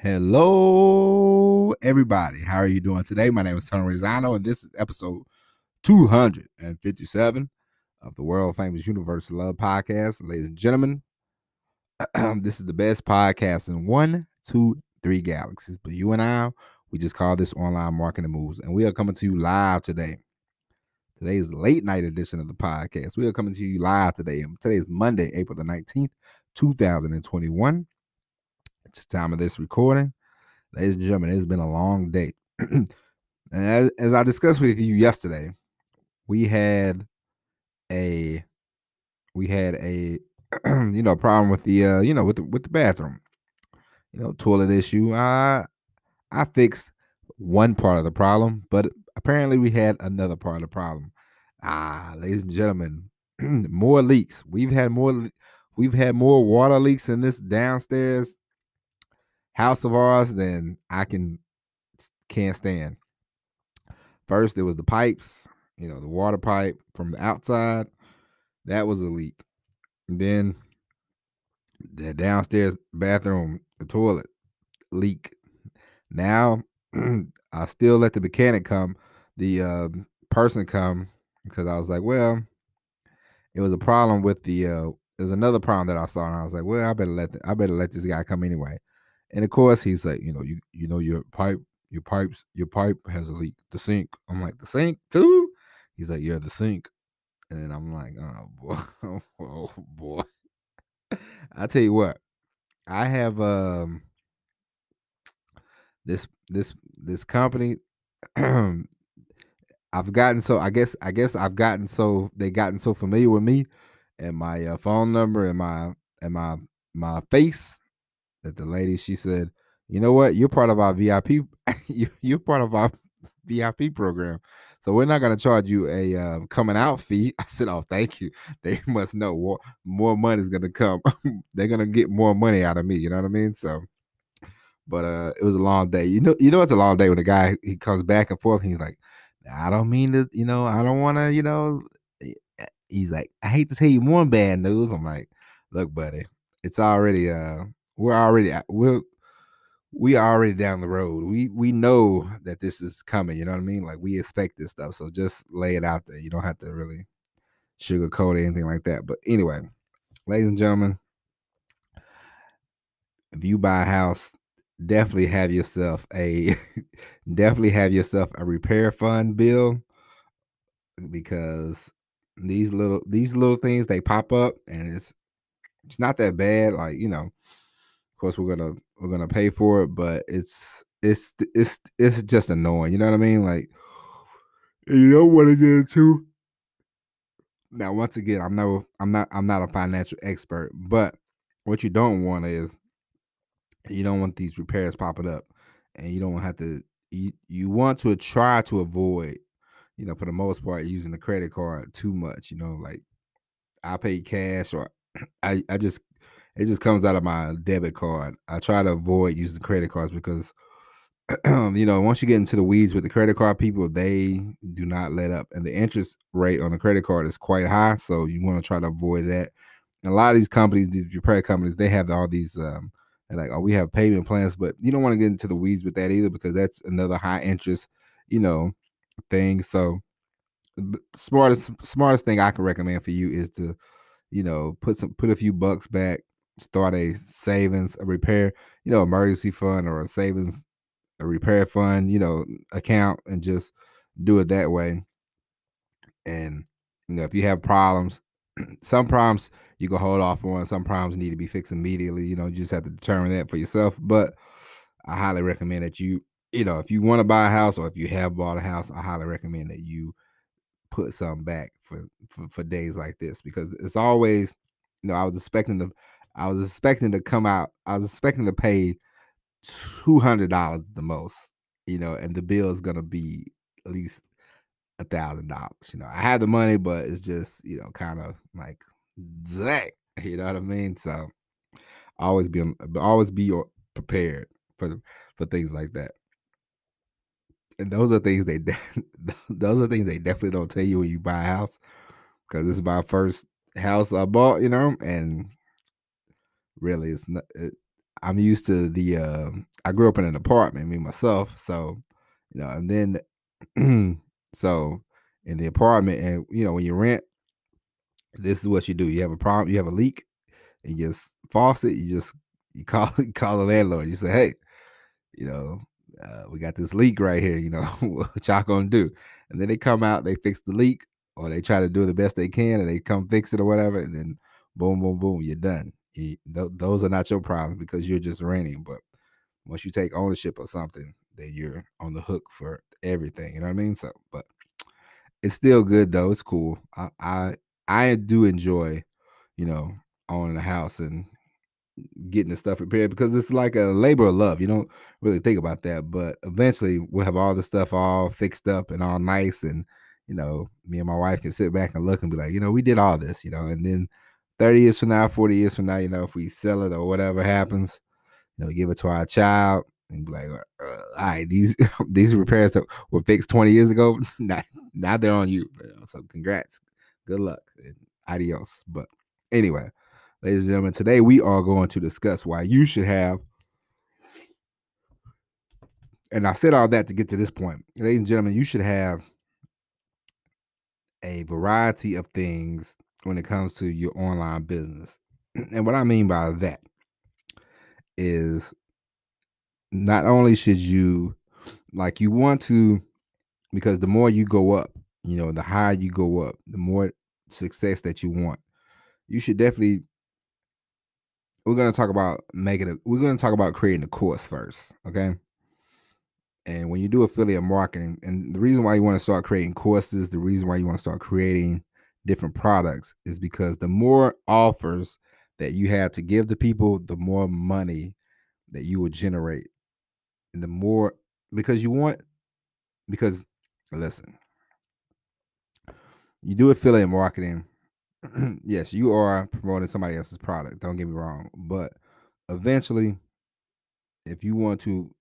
Hello, everybody. How are you doing today? My name is Tony Rizano, and this is episode 257 of the world famous Universe of Love podcast. Ladies and gentlemen, this is the best podcast in 1, 2, 3 galaxies. But you and I, we just call this Online Marketing Moves, and we are coming to you live today. Today is the late night edition of the podcast. We are coming to you live today. Today is Monday, April the 19th, 2021. It's the time of this recording. Ladies and gentlemen, it's been a long day. And as I discussed with you yesterday, we had a problem with the with the bathroom, toilet issue. I fixed one part of the problem, but apparently we had another part of the problem. Ladies and gentlemen, more leaks. We've had more water leaks in this downstairs house of ours than I can't stand. First, it was the pipes, the water pipe from the outside. That was a leak. And then the downstairs bathroom, the toilet leak. Now, I still let the mechanic come, the person come, because I was like, well, it was a problem with there's another problem that I saw, and I was like, well, I better let this guy come anyway. And of course, he's like, your pipe has a leak. The sink. I'm like, the sink too? He's like, yeah, the sink. And then I'm like, oh boy, oh boy. I tell you what, I have this company. I've gotten so I guess I've gotten so familiar with me and my phone number and my face that the lady, she said, you know what, you're part of our VIP. You're part of our VIP program, so we're not going to charge you a coming out fee. I said, oh, thank you. They must know more money is going to come. They're going to get more money out of me, you know what I mean? So, but it was a long day. It's a long day when the guy, he comes back and forth. He's like, I don't mean to, I don't want to, he's like, I hate to tell you more bad news. I'm like, look, buddy, it's already we are already down the road. We know that this is coming, you know what I mean? Like, we expect this stuff. So just lay it out there. You don't have to really sugarcoat or anything like that. But anyway, ladies and gentlemen, if you buy a house, definitely have yourself a repair fund bill, because these little things, they pop up, and it's not that bad. Like, of course we're gonna pay for it, but it's just annoying. You know what I mean? Like, you don't want to get into. Now, once again, I'm not a financial expert, but what you don't want is, you don't want these repairs popping up, and you don't have to. You want to try to avoid, for the most part, using the credit card too much. Like, I pay cash, or it just comes out of my debit card. I try to avoid using credit cards because, once you get into the weeds with the credit card people, they do not let up, and the interest rate on the credit card is quite high. So you want to try to avoid that. And a lot of these companies, these repair companies, they have all these, they're like, oh, we have payment plans, but you don't want to get into the weeds with that either, because that's another high interest, thing. So smartest thing I can recommend for you is to, put a few bucks back, start a savings, a repair, emergency fund, or a savings, a repair fund, account, and just do it that way. And if you have problems, some problems you can hold off on, some problems need to be fixed immediately. You just have to determine that for yourself. But I highly recommend that if you want to buy a house, or if you have bought a house, I highly recommend that you put something back for days like this, because it's always, I was expecting to come out. I was expecting to pay $200 the most, and the bill is gonna be at least $1,000. I had the money, but it's just, kind of like, dang, you know what I mean? So always be prepared for things like that. And those are things they definitely don't tell you when you buy a house, because this is my first house I bought, and really, it's not. I'm used to I grew up in an apartment, me myself. So, and then so in the apartment, and when you rent, this is what you do. You have a problem, you have a leak, and you just faucet, you call you call the landlord. You say, hey, you know, we got this leak right here, what y'all gonna do? And then they come out, they fix the leak, or they try to do the best they can, and they come fix it or whatever, and then boom, boom, boom, you're done. Those are not your problems because you're just renting. But once you take ownership of something, then you're on the hook for everything. You know what I mean? So, but it's still good though. It's cool. I do enjoy, you know, owning a house and getting the stuff prepared because it's like a labor of love. You don't really think about that, but eventually we'll have all the stuff all fixed up and all nice, and me and my wife can sit back and look and be like, we did all this, and then 30 years from now, 40 years from now, if we sell it or whatever happens, give it to our child and be like, all right, these these repairs that were fixed 20 years ago, now they're on you. So congrats, good luck, and adios. But anyway, ladies and gentlemen, today we are going to discuss why you should have, and I said all that to get to this point. Ladies and gentlemen, you should have a variety of things when it comes to your online business. And what I mean by that is not only should you, like, you want to, because the more you go up, the higher you go up, the more success that you want. You should definitely, we're going to talk about we're going to talk about creating a course first, okay? And when you do affiliate marketing, and the reason why you want to start creating courses, the reason why you want to start creating different products is because the more offers that you have to give the people, the more money that you will generate. And the more, because because listen, you do affiliate marketing. Yes, you are promoting somebody else's product. Don't get me wrong. But eventually, if you want to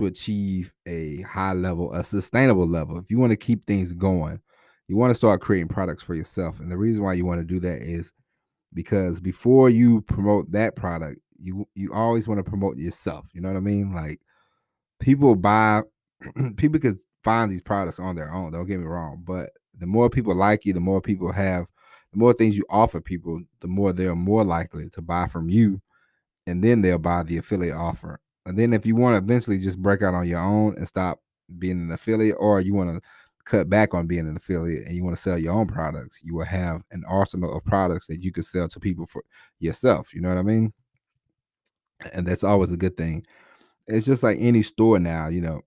achieve a high level, a sustainable level, if you want to keep things going, you want to start creating products for yourself. And the reason why you want to do that is because before you promote that product, you always want to promote yourself. You know what I mean? Like, people buy people could find these products on their own. Don't get me wrong, but the more people like you, the more people have, the more things you offer people, the more they're more likely to buy from you, and then they'll buy the affiliate offer. And then if you want to eventually just break out on your own and stop being an affiliate, or you want to cut back on being an affiliate and you want to sell your own products, you will have an arsenal of products that you could sell to people for yourself. You know what I mean? And that's always a good thing. It's just like any store now, you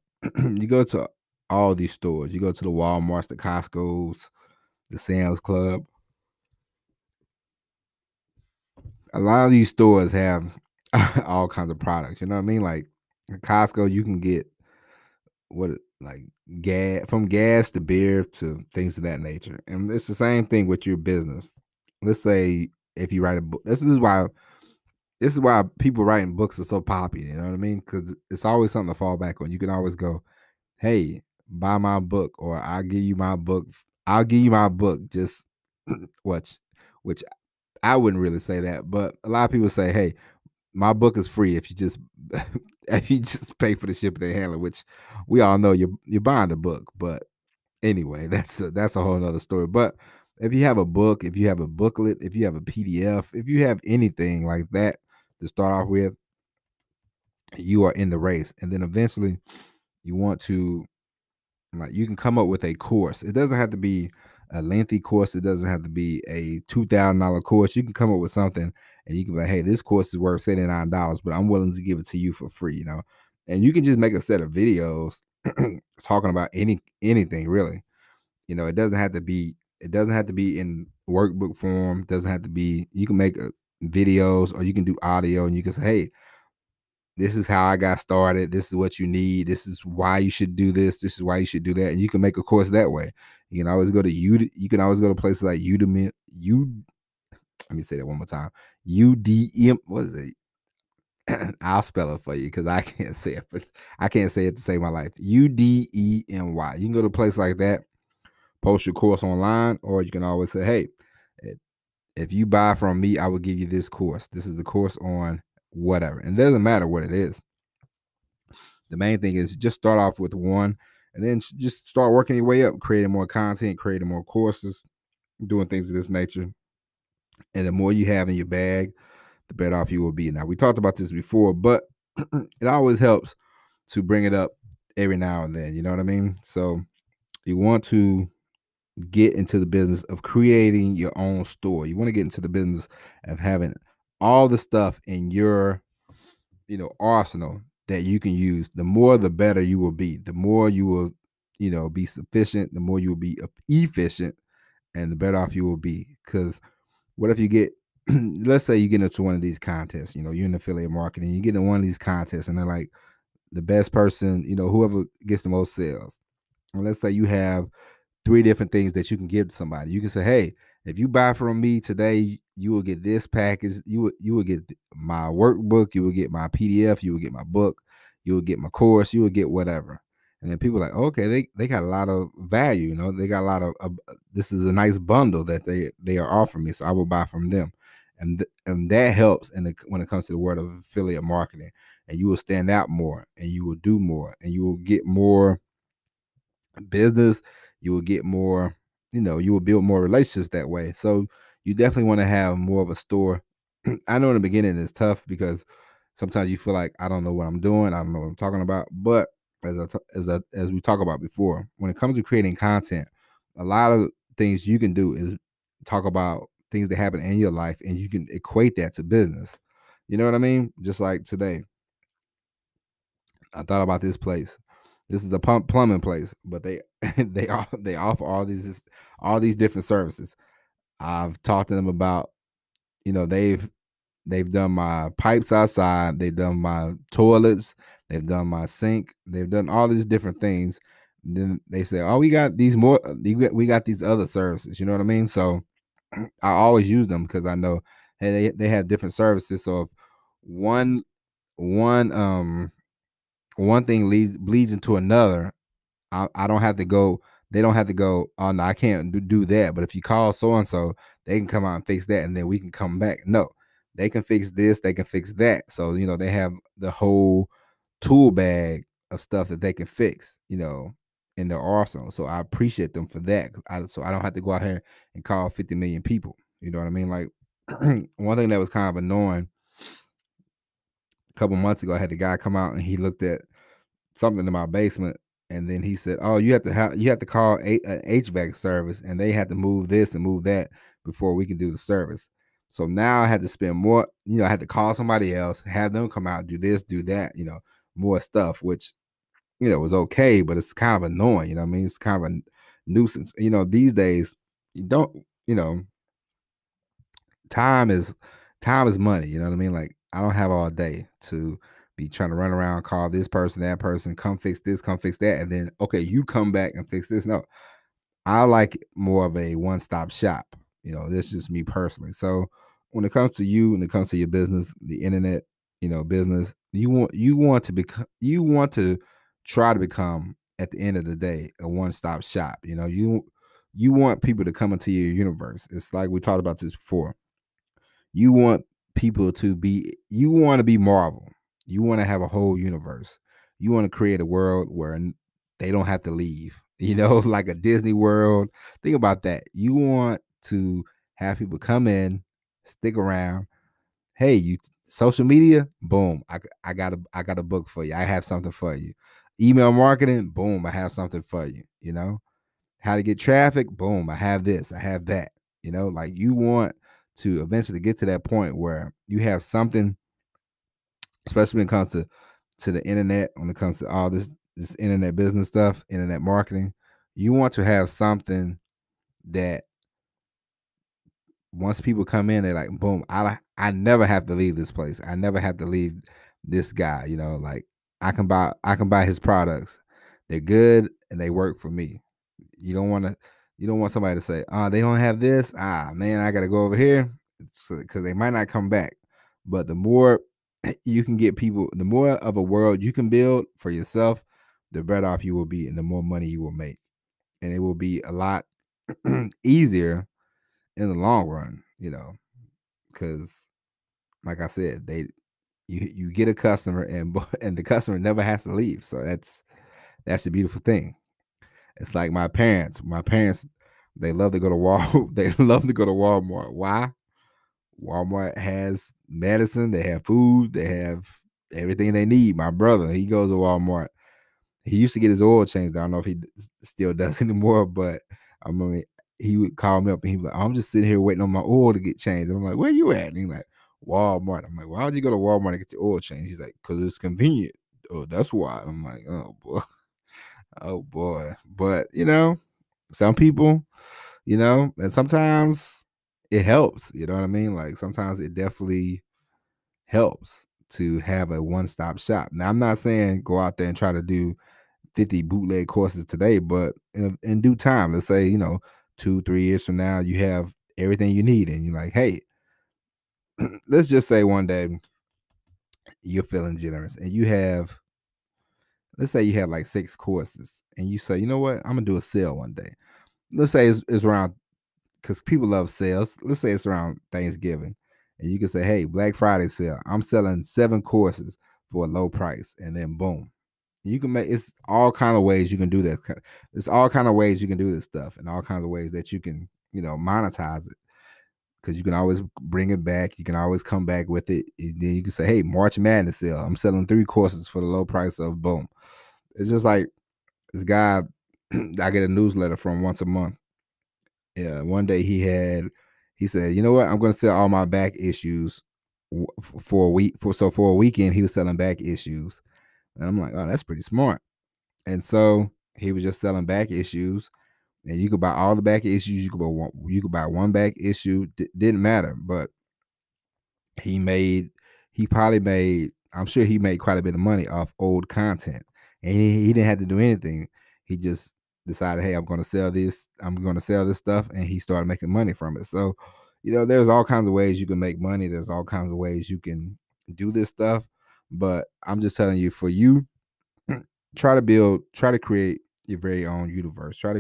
go to all these stores, you go to the Walmarts, the Costco's, the Sam's Club. A lot of these stores have all kinds of products. You know what I mean? Like at Costco, you can get like gas, from gas to beer to things of that nature. And it's the same thing with your business. Let's say if you write a book, this is why people writing books are so popular. You know what I mean? Because it's always something to fall back on. You can always go, hey, buy my book, or I'll give you my book. I'll give you my book. Just which I wouldn't really say that, but a lot of people say, hey, my book is free if you just if you just pay for the shipping and handling, which we all know you're buying the book. But anyway, that's a whole nother story. But if you have a book, if you have a booklet, if you have a PDF, if you have anything like that to start off with, you are in the race. And then eventually you want to, like, you can come up with a course. It doesn't have to be a lengthy course. It doesn't have to be a $2,000 course. You can come up with something and you can be like, hey, this course is worth $79, but I'm willing to give it to you for free, And you can just make a set of videos talking about anything really. It doesn't have to be in workbook form. It doesn't have to be, you can make videos, or you can do audio, and you can say, hey, this is how I got started. This is what you need. This is why you should do this. This is why you should do that. And you can make a course that way. You can always go to You can always go to places like Udemy. Let me say that one more time. UDM. What is it? I'll spell it for you because I can't say it. But I can't say it to save my life. UDEMY. You can go to a place like that, post your course online, or you can always say, hey, if you buy from me, I will give you this course. This is the course on whatever. And it doesn't matter what it is. The main thing is just start off with one, and then just start working your way up, creating more content, creating more courses, doing things of this nature. And the more you have in your bag, the better off you will be. Now, we talked about this before, but it always helps to bring it up every now and then. You know what I mean? So you want to get into the business of creating your own store. You want to get into the business of having all the stuff in your, arsenal that you can use. The more, the better you will be. The more you will, be sufficient. The more you will be efficient, and the better off you will be. Because what if you get, let's say you get into one of these contests, you're in affiliate marketing, you get in one of these contests and they're like the best person, whoever gets the most sales. And let's say you have three different things that you can give to somebody. You can say, hey, if you buy from me today, you will get this package. You will get my workbook, you will get my PDF, you will get my book, you will get my course, you will get whatever. And then people are like, okay, they got a lot of value, they got a lot of this is a nice bundle that they are offering me, so I will buy from them. And that helps when it comes to the world of affiliate marketing. And you will stand out more, and you will do more, and you will get more business. You will get more, you will build more relationships that way. So you definitely want to have more of a store. I know in the beginning it's tough because sometimes you feel like I don't know what I'm doing, I don't know what I'm talking about. But as we talk about before, when it comes to creating content, a lot of things you can do is talk about things that happen in your life, and you can equate that to business. You know what I mean? Just like today, I thought about this place. This is a plumbing place, but they they offer all these different services. I've talked to them about, they've done my pipes outside, they've done my toilets, they've done my sink, they've done all these different things. Then they say, "Oh, we got these more. We got these other services." You know what I mean? So I always use them because I know, hey, they have different services. So if one one one thing bleeds into another, I don't have to go. They don't have to go. Oh no, I can't do that. But if you call so and so, they can come out and fix that, and then we can come back. No, they can fix this. They can fix that. So they have the whole tool bag of stuff that they can fix. In their arsenal. So I appreciate them for that. So I don't have to go out here and call 50 million people. You know what I mean? Like one thing that was kind of annoying a couple months ago, I had the guy come out and he looked at something in my basement, and then he said, "Oh, you have to call an HVAC service, and they had to move this and move that before we can do the service." So now I had to spend more. I had to call somebody else, have them come out, do this, do that. More stuff, which was okay, but it's kind of annoying. You know what I mean? It's kind of a nuisance. These days you don't. You know, time is time is money. You know what I mean? Like I don't have all day to be trying to run around, call this person, that person, come fix this, come fix that, and then okay, you come back and fix this. No, I like more of a one-stop shop. This is just me personally. So when it comes to you, when it comes to your business, the internet, business, you want to become, you want to try to become at the end of the day a one-stop shop. You want people to come into your universe. It's like we talked about this before. You want people to be, you want to be Marvel. You want to have a whole universe. You want to create a world where they don't have to leave, like a Disney World. Think about that. You want to have people come in, stick around. Hey, you social media, boom. I got a book for you. I have something for you. Email marketing, boom, I have something for you. How to get traffic, boom, I have this, I have that. Like you want to eventually get to that point where you have something, especially when it comes to the internet, when it comes to all this internet business stuff, internet marketing. You want to have something that once people come in, they're like, boom, I never have to leave this place. I never have to leave this guy. Like I can buy his products. They're good and they work for me. You don't want to. You don't want somebody to say, "Ah, they don't have this. Ah, man, I got to go over here," because they might not come back. But the more you can get people, the more of a world you can build for yourself, the better off you will be, and the more money you will make, and it will be a lot easier in the long run. Because, like I said, You get a customer, and the customer never has to leave. So that's a beautiful thing. It's like my parents. My parents, they love to go to they love to go to Walmart. Why? Walmart has medicine, they have food, they have everything they need. My brother, he goes to Walmart. He used to get his oil changed. I don't know if he still does anymore, but I mean, he would call me up and he'd be like, I'm just sitting here waiting on my oil to get changed. And I'm like, where you at? And he's like, Walmart. I'm like, why would you go to Walmart to get your oil changed? He's like, because it's convenient. Oh, that's why. I'm like, oh boy. Oh boy. But some people, and sometimes it helps. You know what I mean? Like sometimes it definitely helps to have a one-stop shop. Now, I'm not saying go out there and try to do 50 bootleg courses today, but in due time, let's say, 2, 3 years from now, you have everything you need. And you're like, hey, let's just say one day you're feeling generous and let's say you have like 6 courses and you say, you know what, I'm gonna do a sale one day. Let's say it's around, because people love sales. Let's say it's around Thanksgiving, and you can say, "Hey, Black Friday sale. I'm selling 7 courses for a low price," and then boom, you can make. It's all kind of ways you can do that. It's all kind of ways you can do this stuff, and all kinds of ways that you can, monetize it. Because you can always bring it back. You can always come back with it. And then you can say, "Hey, March Madness sale. I'm selling 3 courses for the low price of boom." It's just like this guy I get a newsletter from once a month. Yeah, one day he said, "You know what? I'm going to sell all my back issues for a week." For a weekend, he was selling back issues, and I'm like, "Oh, that's pretty smart." And so he was just selling back issues, and you could buy all the back issues. You could buy one back issue. Didn't matter, but he made he probably made I'm sure he made quite a bit of money off old content. And he didn't have to do anything. He just decided, hey, I'm gonna sell this stuff, and he started making money from it. So, there's all kinds of ways you can make money. There's all kinds of ways you can do this stuff. But I'm just telling you, for you, try to create your very own universe. You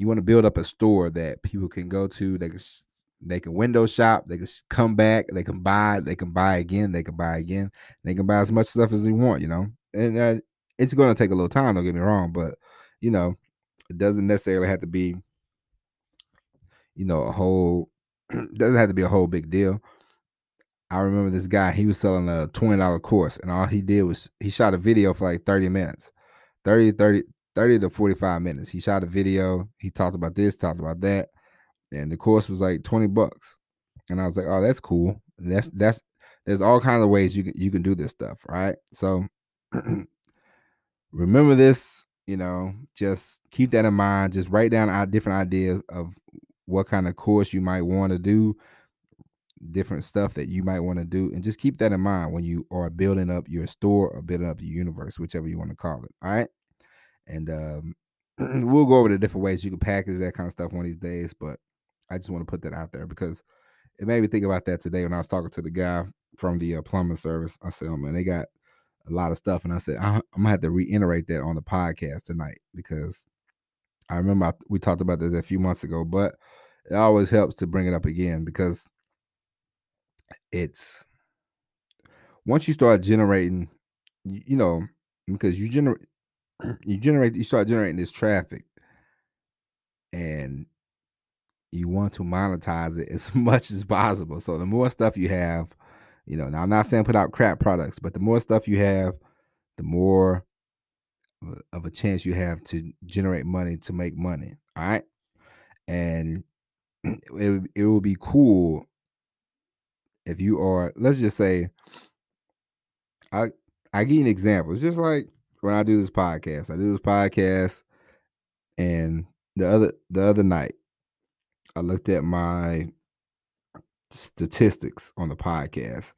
want to build up a store that people can go to. They can window shop. They can come back. They can buy. They can buy again. They can buy again. They can buy as much stuff as they want. And it's going to take a little time. Don't get me wrong, but it doesn't necessarily have to be a whole. Doesn't have to be a whole big deal. I remember this guy. He was selling a $20 course, and all he did was he shot a video for like 30 minutes, 30 to 45 minutes. He shot a video. He talked about this, talked about that, and the course was like $20. And I was like, oh, that's cool. And that's there's all kinds of ways you can do this stuff, right? So remember this, just keep that in mind. Just write down our different ideas of what kind of course you might want to do, different stuff that you might want to do, and just keep that in mind when you are building up your store or building up your universe, whichever you want to call it. All right. And we'll go over the different ways you can package that kind of stuff one of these days. But I just want to put that out there because it made me think about that today when I was talking to the guy from the plumbing service. I said, "Oh man, they got a lot of stuff," and I said, "I'm gonna have to reiterate that on the podcast tonight because I remember we talked about this a few months ago, but it always helps to bring it up again because it's once you start generating, because you start generating this traffic and you want to monetize it as much as possible. So the more stuff you have, now I'm not saying put out crap products, but the more stuff you have, the more of a chance you have to generate money to make money. All right. And it will be cool if you are, let's just say, I I give you an example. It's just like when I do this podcast. I do this podcast, and the other night I looked at my statistics on the podcast.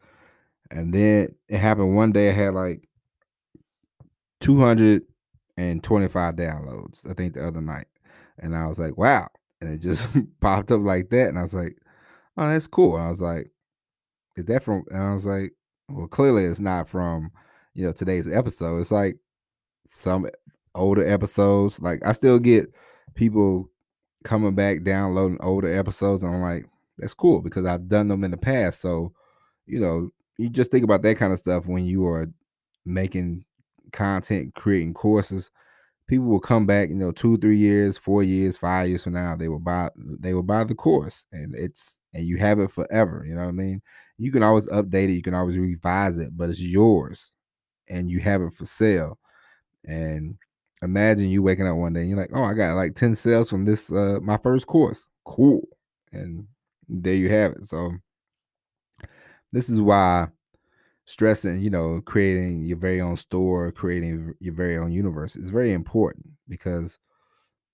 And then it happened one day I had like 225 downloads, I think the other night. And I was like, wow. And it just popped up like that. And I was like, oh, that's cool. And I was like, is that from? And I was like, well, clearly it's not from, today's episode. It's like some older episodes. Like I still get people coming back downloading older episodes. And I'm like, that's cool because I've done them in the past. So, you just think about that kind of stuff when you are making content, creating courses. People will come back, 2, 3 years, 4 years, 5 years from now. They will buy the course, and you have it forever. You know what I mean? You can always update it, you can always revise it, but it's yours, and you have it for sale. And imagine you waking up one day and you're like, oh, I got like 10 sales from this my first course. Cool. And there you have it. So this is why stressing, creating your very own store, creating your very own universe is very important, because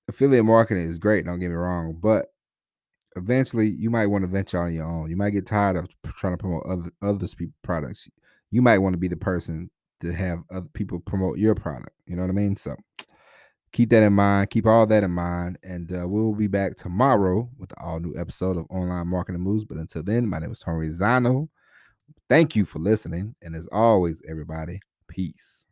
affiliate marketing is great, don't get me wrong, but eventually you might want to venture on your own. You might get tired of trying to promote others people's products. You might want to be the person to have other people promote your product. You know what I mean? So keep that in mind. Keep all that in mind. And we'll be back tomorrow with an all new episode of Online Marketing Moves. But until then, my name is Tony Rizano. Thank you for listening. And as always, everybody, peace.